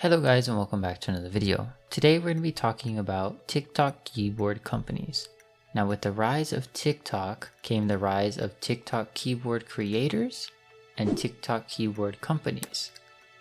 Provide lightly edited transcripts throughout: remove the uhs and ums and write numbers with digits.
Hello guys and welcome back to another video. Today we're going to be talking about TikTok keyboard companies. Now with the rise of TikTok came the rise of TikTok keyboard creators and TikTok keyboard companies.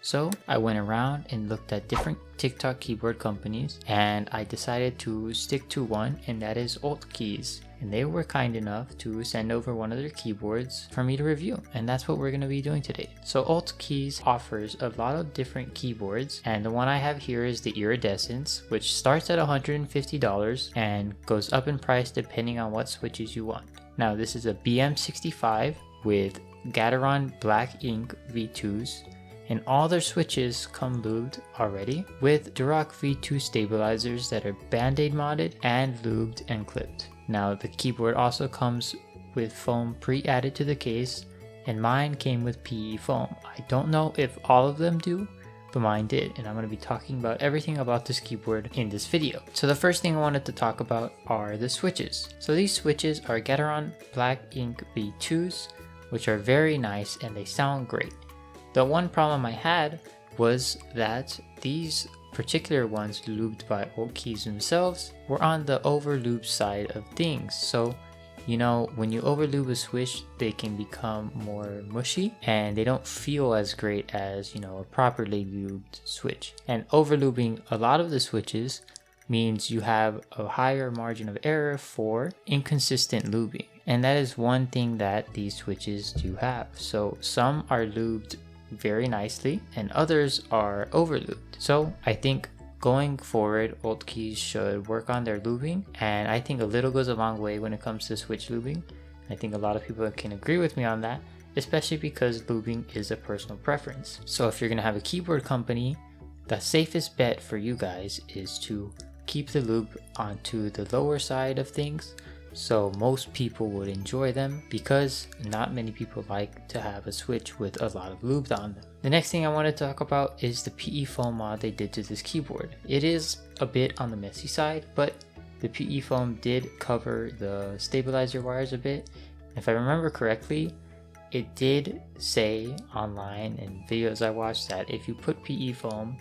So I went around and looked at different TikTok keyboard companies and I decided to stick to one, and that is Ultkeys. And they were kind enough to send over one of their keyboards for me to review, and that's what we're going to be doing today. So Ultkeys offers a lot of different keyboards, and the one I have here is the Iridescence, which starts at $150 and goes up in price depending on what switches you want. Now this is a BM65 with Gateron Black Ink V2s, and all their switches come lubed already with Duroc V2 stabilizers that are band-aid modded and lubed and clipped. Now the keyboard also comes with foam pre-added to the case, and mine came with PE foam. I don't know if all of them do, but mine did, and I'm going to be talking about everything about this keyboard in this video. So the first thing I wanted to talk about are the switches. So these switches are Gateron Black Ink V2s, which are very nice and they sound great. The one problem I had was that these particular ones lubed by Ultkeys themselves were on the over lube side of things. So you know, when you over lube a switch, they can become more mushy and they don't feel as great as, you know, a properly lubed switch. And over lubing a lot of the switches means you have a higher margin of error for inconsistent lubing, and that is one thing that these switches do have. So some are lubed very nicely and others are over lubed. So I think going forward, Ultkeys should work on their lubing, and I think a little goes a long way when it comes to switch lubing. I think a lot of people can agree with me on that, especially because lubing is a personal preference. So if you're gonna have a keyboard company, the safest bet for you guys is to keep the lube onto the lower side of things, so most people would enjoy them, because not many people like to have a switch with a lot of lube on them. The next thing I want to talk about is the PE foam mod they did to this keyboard. It is a bit on the messy side, but the PE foam did cover the stabilizer wires a bit. If I remember correctly, it did say online in videos I watched that if you put PE foam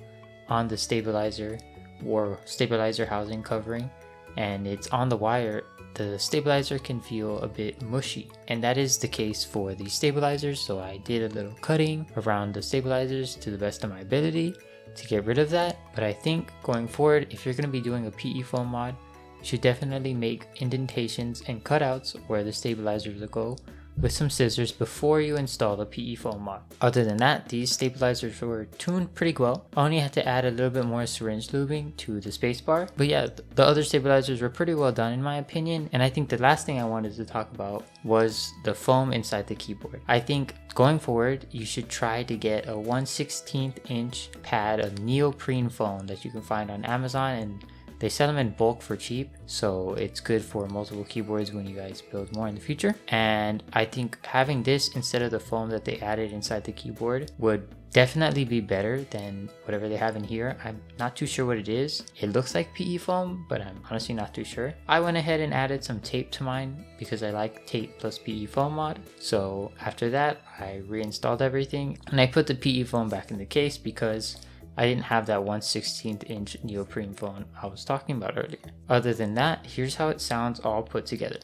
on the stabilizer or stabilizer housing covering and it's on the wire, the stabilizer can feel a bit mushy, and that is the case for the stabilizers. So I did a little cutting around the stabilizers to the best of my ability to get rid of that. But I think going forward, if you're going to be doing a PE foam mod, you should definitely make indentations and cutouts where the stabilizers will go with some scissors before you install the PE foam mod. Other than that, these stabilizers were tuned pretty well. I only had to add a little bit more syringe lubing to the spacebar. But yeah, the other stabilizers were pretty well done in my opinion. And I think the last thing I wanted to talk about was the foam inside the keyboard. I think going forward, you should try to get a 1/16 inch pad of neoprene foam that you can find on Amazon, and they sell them in bulk for cheap, so it's good for multiple keyboards when you guys build more in the future. And I think having this instead of the foam that they added inside the keyboard would definitely be better than whatever they have in here. I'm not too sure what it is. It looks like PE foam, but I'm honestly not too sure. I went ahead and added some tape to mine because I like tape plus PE foam mod. So after that, I reinstalled everything and I put the PE foam back in the case because I didn't have that 1/16 inch neoprene foam I was talking about earlier. Other than that, here's how it sounds all put together.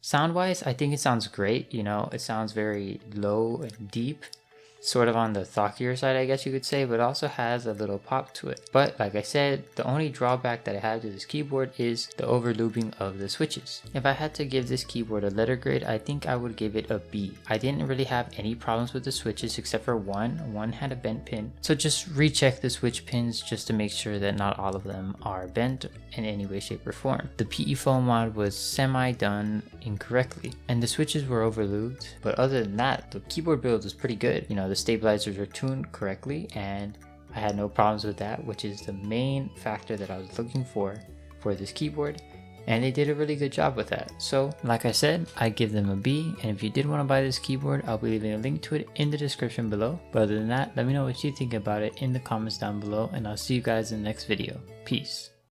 Sound wise, I think it sounds great. You know, it sounds very low and deep. sort of on the thockier side, I guess you could say, but also has a little pop to it. But like I said, the only drawback that I have to this keyboard is the overlooping of the switches. If I had to give this keyboard a letter grade, I think I would give it a B. I didn't really have any problems with the switches except for one had a bent pin. So just recheck the switch pins just to make sure that not all of them are bent in any way, shape, or form. The PE foam mod was semi done incorrectly and the switches were overlooped, but other than that, the keyboard build was pretty good. You know, the stabilizers were tuned correctly and I had no problems with that, which is the main factor that I was looking for this keyboard, and they did a really good job with that. So like I said, I give them a B, and if you did want to buy this keyboard, I'll be leaving a link to it in the description below. But other than that, let me know what you think about it in the comments down below, and I'll see you guys in the next video. Peace.